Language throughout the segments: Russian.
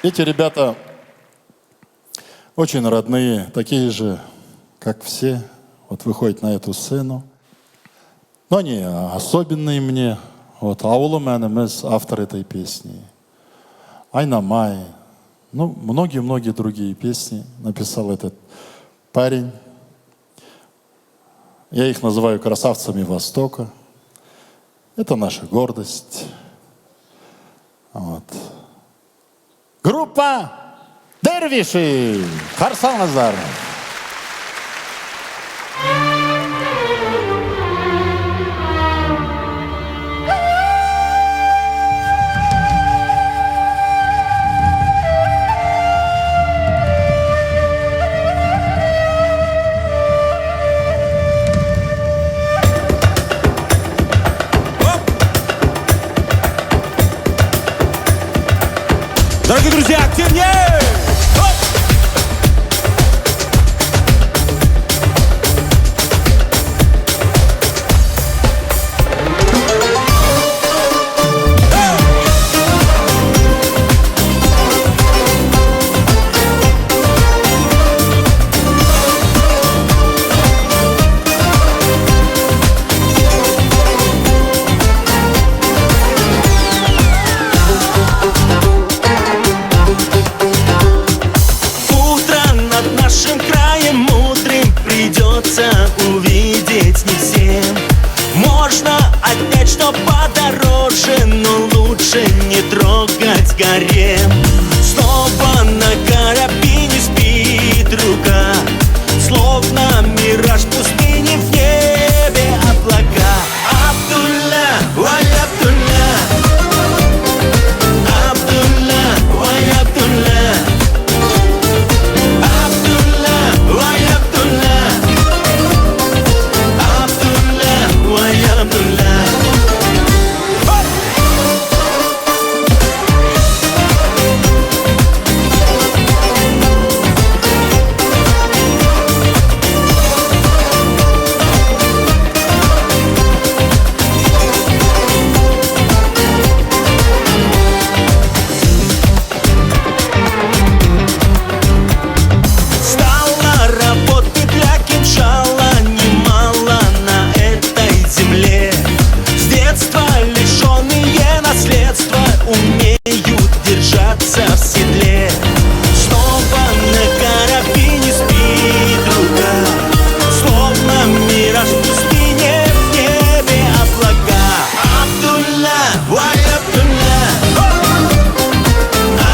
Эти ребята очень родные, такие же, как все, вот выходят на эту сцену. Но они особенные мне. Вот Ауылым әніміз автор этой песни. Айнамай. Ну, многие-многие другие песни написал этот парень. Я их называю красавцами Востока. Это наша гордость. Вот. Группа Дервиши. Харсан Назар. Дорогие друзья, активнее! Увидеть не всем можно отнять, что подороже, но лучше не трогать гарем. Снова на карабине спит рука, словно мираж в пустыне, в небе облака. Абдулла, ой, Абдулла, Абдулла, ой, Абдулла, Абдулла, ой, Абдулла. Умеют держаться в седле. Снова на карабине спит рука, словно мираж в пустыне, в небе облака. Абдулла, ой, Абдулла,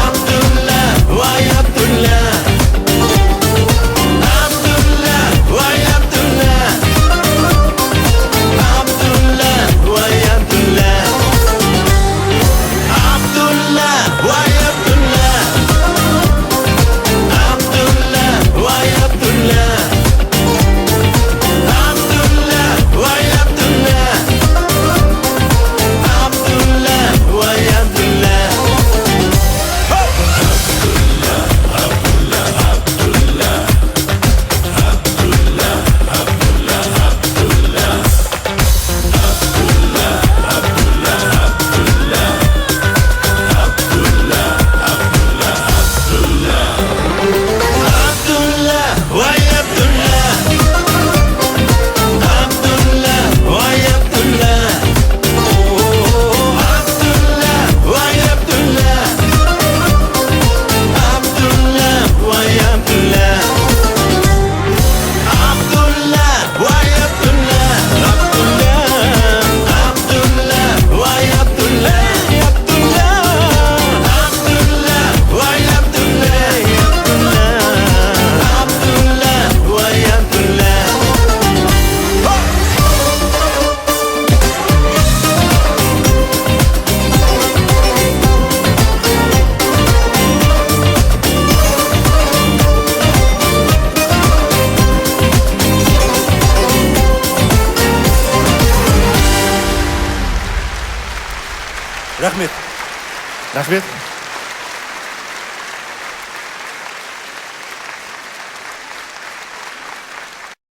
Абдулла, ой, Абдулла, Абдулла, ой, Абдулла, Абдулла, ой, Абдулла. Рахмет.